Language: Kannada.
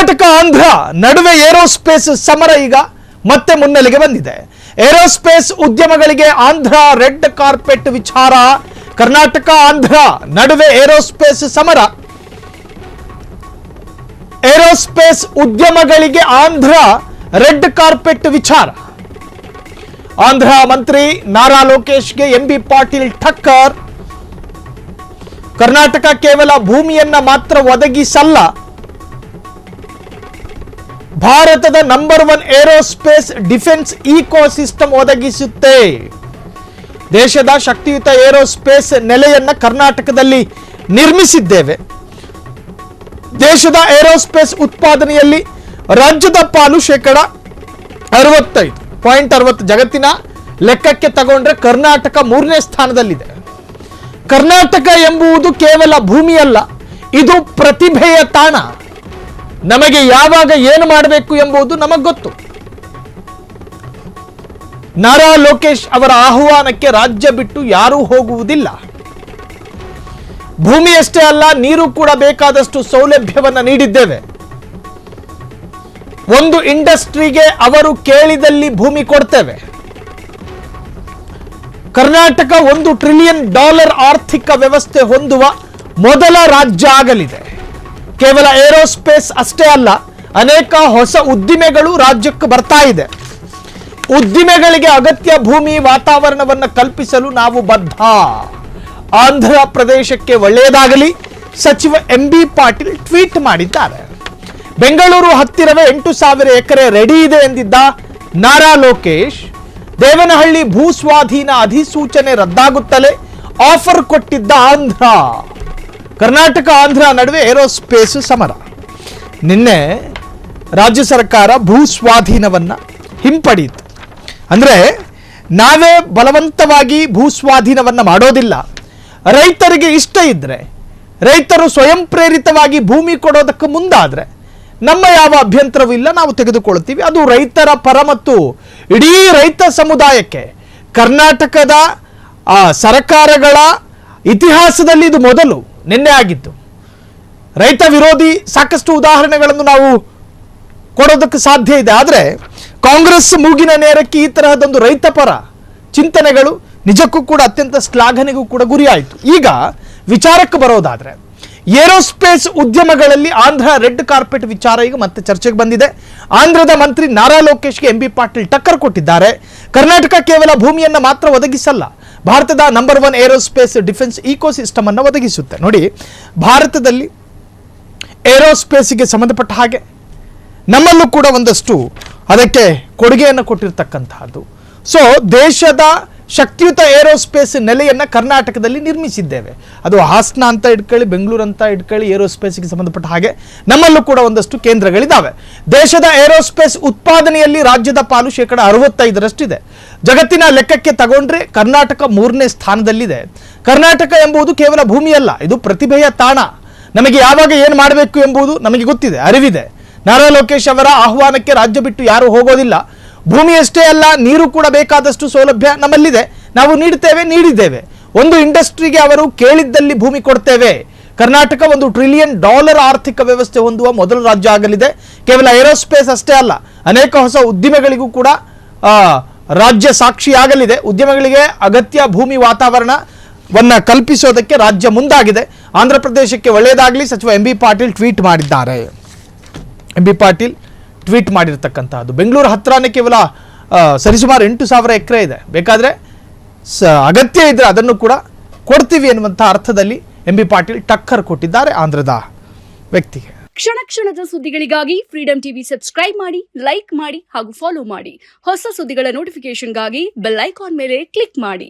ಕರ್ನಾಟಕ ಆಂಧ್ರ ನಡುವೆ ಏರೋಸ್ಪೇಸ್ ಸಮರ ಈಗ ಮತ್ತೆ ಮುನ್ನೆಲೆಗೆ ಬಂದಿದೆ. ಏರೋಸ್ಪೇಸ್ ಉದ್ಯಮಗಳಿಗೆ ಆಂಧ್ರ ರೆಡ್ ಕಾರ್ಪೆಟ್ ವಿಚಾರ. ಕರ್ನಾಟಕ ಆಂಧ್ರ ನಡುವೆ ಏರೋಸ್ಪೇಸ್ ಸಮರ. ಏರೋಸ್ಪೇಸ್ ಉದ್ಯಮಗಳಿಗೆ ಆಂಧ್ರ ರೆಡ್ ಕಾರ್ಪೆಟ್ ವಿಚಾರ. ಆಂಧ್ರ ಮಂತ್ರಿ ನಾರಾ ಲೋಕೇಶ್ಗೆ ಎಂಬಿ ಪಾಟೀಲ್ ಠಕ್ಕರ್. ಕರ್ನಾಟಕ ಕೇವಲ ಭೂಮಿಯನ್ನ ಮಾತ್ರ ಒದಗಿಸಲ್ಲ, ಭಾರತದ ನಂಬರ್ 1 ಏರೋಸ್ಪೇಸ್ ಡಿಫೆನ್ಸ್ ಇಕೋಸಿಸ್ಟಮ್ ಒದಗಿಸುತ್ತೆ. ದೇಶದ ಶಕ್ತಿಯುತ ಏರೋಸ್ಪೇಸ್ ನೆಲೆಯನ್ನ ಕರ್ನಾಟಕದಲ್ಲಿ ನಿರ್ಮಿಸಿದ್ದೇವೆ. ದೇಶದ ಏರೋಸ್ಪೇಸ್ ಉತ್ಪಾದನೆಯಲ್ಲಿ ರಾಜ್ಯದ ಪಾಲು 65.60%. ಜಗತ್ತಿನ ಲೆಕ್ಕಕ್ಕೆ ತಗೊಂಡ್ರೆ ಕರ್ನಾಟಕ 3ನೇ ಸ್ಥಾನದಲ್ಲಿದೆ. ಕರ್ನಾಟಕ ಎಂಬುದು ಕೇವಲ ಭೂಮಿಯಲ್ಲ, ಇದು ಪ್ರತಿಭೆಯ ತಾಣ. ನಮಗೆ ಯಾವಾಗ ಏನು ಮಾಡಬೇಕು ಎಂಬುದು ನಮಗೆ ಗೊತ್ತು. ನಾರಾ ಲೋಕೇಶ್ ಅವರ ಆಹ್ವಾನಕ್ಕೆ ರಾಜ್ಯ ಬಿಟ್ಟು ಯಾರೂ ಹೋಗುವುದಿಲ್ಲ. ಭೂಮಿಯಷ್ಟೇ ಅಲ್ಲ, ನೀರು ಕೂಡ ಬೇಕಾದಷ್ಟು ಸೌಲಭ್ಯವನ್ನು ನೀಡಿದ್ದೇವೆ. ಒಂದು ಇಂಡಸ್ಟ್ರಿಗೆ ಅವರು ಕೇಳಿದಲ್ಲಿ ಭೂಮಿ ಕೊಡ್ತೇವೆ. ಕರ್ನಾಟಕ $1 ಟ್ರಿಲಿಯನ್ ಆರ್ಥಿಕ ವ್ಯವಸ್ಥೆ ಹೊಂದುವ ಮೊದಲ ರಾಜ್ಯ ಆಗಲಿದೆ. ಕೇವಲ ಏರೋಸ್ಪೇಸ್ ಅಷ್ಟೇ ಅಲ್ಲ, ಅನೇಕ ಹೊಸ ಉದ್ದಿಮೆಗಳು ರಾಜ್ಯಕ್ಕೆ ಬರ್ತಾ ಇದೆ. ಉದ್ದಿಮೆಗಳಿಗೆ ಅಗತ್ಯ ಭೂಮಿ ವಾತಾವರಣವನ್ನು ಕಲ್ಪಿಸಲು ನಾವು ಬದ್ಧ. ಆಂಧ್ರ ಪ್ರದೇಶಕ್ಕೆ ಒಳ್ಳೆಯದಾಗಲಿ, ಸಚಿವ ಎಂಬಿ ಪಾಟೀಲ್ ಟ್ವೀಟ್ ಮಾಡಿದ್ದಾರೆ. ಬೆಂಗಳೂರು ಹತ್ತಿರವೇ 8,000 ಎಕರೆ ರೆಡಿ ಇದೆ ಎಂದಿದ್ದ ನಾರಾ ಲೋಕೇಶ್, ದೇವನಹಳ್ಳಿ ಭೂಸ್ವಾಧೀನ ಅಧಿಸೂಚನೆ ರದ್ದಾಗುತ್ತಲೇ ಆಫರ್ ಕೊಟ್ಟಿದ್ದ ಆಂಧ್ರ. ಕರ್ನಾಟಕ ಆಂಧ್ರ ನಡುವೆ ಏರೋಸ್ಪೇಸ್ ಸಮರ. ನಿನ್ನೆ ರಾಜ್ಯ ಸರ್ಕಾರ ಭೂಸ್ವಾಧೀನವನ್ನು ಹಿಂಪಡೆಯಿತು. ಅಂದರೆ ನಾವೇ ಬಲವಂತವಾಗಿ ಭೂಸ್ವಾಧೀನವನ್ನು ಮಾಡೋದಿಲ್ಲ. ರೈತರಿಗೆ ಇಷ್ಟ ಇದ್ದರೆ, ರೈತರು ಸ್ವಯಂ ಪ್ರೇರಿತವಾಗಿ ಭೂಮಿ ಕೊಡೋದಕ್ಕೆ ಮುಂದಾದರೆ ನಮ್ಮ ಯಾವ ಅಭ್ಯಂತರವೂ ಇಲ್ಲ, ನಾವು ತೆಗೆದುಕೊಳ್ತೀವಿ. ಅದು ರೈತರ ಪರ ಮತ್ತು ಇಡೀ ರೈತ ಸಮುದಾಯಕ್ಕೆ ಕರ್ನಾಟಕದ ಸರ್ಕಾರಗಳ ಇತಿಹಾಸದಲ್ಲಿ ಇದು ಮೊದಲು ನಿನ್ನೆ ಆಗಿತ್ತು. ರೈತ ವಿರೋಧಿ ಸಾಕಷ್ಟು ಉದಾಹರಣೆಗಳನ್ನು ನಾವು ಕೊಡೋದಕ್ಕೆ ಸಾಧ್ಯ ಇದೆ. ಆದರೆ ಕಾಂಗ್ರೆಸ್ ಮೂಗಿನ ನೇರಕ್ಕೆ ಈ ತರಹದೊಂದು ರೈತ ಪರ ಚಿಂತನೆಗಳು ನಿಜಕ್ಕೂ ಕೂಡ ಅತ್ಯಂತ ಶ್ಲಾಘನೆಗೂ ಕೂಡ ಗುರಿಯಾಯಿತು. ಈಗ ವಿಚಾರಕ್ಕೆ ಬರೋದಾದ್ರೆ, ಏರೋಸ್ಪೇಸ್ ಉದ್ಯಮಗಳಲ್ಲಿ ಆಂಧ್ರ ರೆಡ್ ಕಾರ್ಪೆಟ್ ವಿಚಾರ ಈಗ ಮತ್ತೆ ಚರ್ಚೆಗೆ ಬಂದಿದೆ. ಆಂಧ್ರದ ಮಂತ್ರಿ ನಾರಾ ಲೋಕೇಶ್ಗೆ ಎಂಬಿ ಪಾಟೀಲ್ ಟಕ್ಕರ್ ಕೊಟ್ಟಿದ್ದಾರೆ. ಕರ್ನಾಟಕ ಕೇವಲ ಭೂಮಿಯನ್ನ ಮಾತ್ರ ಒದಗಿಸಲ್ಲ, ಭಾರತದ ನಂಬರ್ 1 ಏರೋಸ್ಪೇಸ್ ಡಿಫೆನ್ಸ್ ಇಕೋಸಿಸ್ಟಮ್ ಅನ್ನು ಒದಗಿಸುತ್ತೆ. ನೋಡಿ, ಭಾರತದಲ್ಲಿ ಏರೋಸ್ಪೇಸ್ಗೆ ಸಂಬಂಧಪಟ್ಟ ಹಾಗೆ ನಮ್ಮಲ್ಲೂ ಕೂಡ ಒಂದಷ್ಟು ಅದಕ್ಕೆ ಕೊಡುಗೆಯನ್ನು ಕೊಟ್ಟಿರ್ತಕ್ಕಂತಹದ್ದು. ಸೊ ದೇಶದ ಶಕ್ತಿಯುತ ಏರೋಸ್ಪೇಸ್ ನೆಲೆಯನ್ನು ಕರ್ನಾಟಕದಲ್ಲಿ ನಿರ್ಮಿಸಿದ್ದೇವೆ. ಅದು ಹಾಸನ ಅಂತ ಇಟ್ಕೊಳ್ಳಿ, ಬೆಂಗಳೂರು ಅಂತ ಇಟ್ಕೊಳ್ಳಿ, ಏರೋಸ್ಪೇಸ್ಗೆ ಸಂಬಂಧಪಟ್ಟ ಹಾಗೆ ನಮ್ಮಲ್ಲೂ ಕೂಡ ಒಂದಷ್ಟು ಕೇಂದ್ರಗಳಿದ್ದಾವೆ. ದೇಶದ ಏರೋಸ್ಪೇಸ್ ಉತ್ಪಾದನೆಯಲ್ಲಿ ರಾಜ್ಯದ ಪಾಲು 65%ರಷ್ಟಿದೆ. ಜಗತ್ತಿನ ಲೆಕ್ಕಕ್ಕೆ ತಗೊಂಡ್ರೆ ಕರ್ನಾಟಕ 3ನೇ ಸ್ಥಾನದಲ್ಲಿದೆ. ಕರ್ನಾಟಕ ಎಂಬುದು ಕೇವಲ ಭೂಮಿಯಲ್ಲ, ಇದು ಪ್ರತಿಭೆಯ ತಾಣ. ನಮಗೆ ಯಾವಾಗ ಏನು ಮಾಡಬೇಕು ಎಂಬುದು ನಮಗೆ ಗೊತ್ತಿದೆ, ಅರಿವಿದೆ. ನಾರಾ ಲೋಕೇಶ್ ಅವರ ಆಹ್ವಾನಕ್ಕೆ ರಾಜ್ಯ ಬಿಟ್ಟು ಯಾರೂ ಹೋಗೋದಿಲ್ಲ. ಭೂಮಿಯಷ್ಟೇ ಅಲ್ಲ, ನೀರು ಕೂಡ ಬೇಕಾದಷ್ಟು ಸೌಲಭ್ಯ ನಮ್ಮಲ್ಲಿದೆ, ನಾವು ನೀಡಿದ್ದೇವೆ. ಒಂದು ಇಂಡಸ್ಟ್ರಿಗೆ ಅವರು ಕೇಳಿದ್ದಲ್ಲಿ ಭೂಮಿ ಕೊಡ್ತೇವೆ. ಕರ್ನಾಟಕ $1 ಟ್ರಿಲಿಯನ್ ಆರ್ಥಿಕ ವ್ಯವಸ್ಥೆ ಹೊಂದುವ ಮೊದಲ ರಾಜ್ಯ ಆಗಲಿದೆ. ಕೇವಲ ಏರೋಸ್ಪೇಸ್ ಅಷ್ಟೇ ಅಲ್ಲ, ಅನೇಕ ಹೊಸ ಉದ್ದಿಮೆಗಳಿಗೂ ಕೂಡ ರಾಜ್ಯ ಸಾಕ್ಷಿಯಾಗಲಿದೆ. ಉದ್ಯಮಗಳಿಗೆ ಅಗತ್ಯ ಭೂಮಿ ವಾತಾವರಣವನ್ನು ಕಲ್ಪಿಸೋದಕ್ಕೆ ರಾಜ್ಯ ಮುಂದಾಗಿದೆ. ಆಂಧ್ರ ಪ್ರದೇಶಕ್ಕೆ ಒಳ್ಳೆಯದಾಗಲಿ, ಸಚಿವ ಎಂಬಿ ಪಾಟೀಲ್ ಟ್ವೀಟ್ ಮಾಡಿದ್ದಾರೆ. ಎಂಬಿ ಪಾಟೀಲ್ ಟ್ವೀಟ್ ಮಾಡಿರ್ತಕ್ಕಂಥದ್ದು. ಬೆಂಗಳೂರು ಹತ್ತಿರನೇ ಕೇವಲ ಸರಿಸುಮಾರು 8,000 ಎಕರೆ ಇದೆ. ಬೇಕಾದರೆ ಅಗತ್ಯ ಇದ್ದರೆ ಅದನ್ನು ಕೂಡ ಕೊಡ್ತೀವಿ ಎನ್ನುವಂಥ ಅರ್ಥದಲ್ಲಿ ಎಂಬಿ ಪಾಟೀಲ್ ಟಕ್ಕರ್ ಕೊಟ್ಟಿದ್ದಾರೆ ಆಂಧ್ರದ ವ್ಯಕ್ತಿಗೆ. ಕ್ಷಣ ಕ್ಷಣದ ಸುದ್ದಿಗಳಿಗಾಗಿ ಫ್ರೀಡಂ ಟಿವಿ ಸಬ್ಸ್ಕ್ರೈಬ್ ಮಾಡಿ, ಲೈಕ್ ಮಾಡಿ ಹಾಗೂ ಫಾಲೋ ಮಾಡಿ. ಹೊಸ ಸುದ್ದಿಗಳ ನೋಟಿಫಿಕೇಶನ್ಗಾಗಿ ಬೆಲ್ ಐಕಾನ್ ಮೇಲೆ ಕ್ಲಿಕ್ ಮಾಡಿ.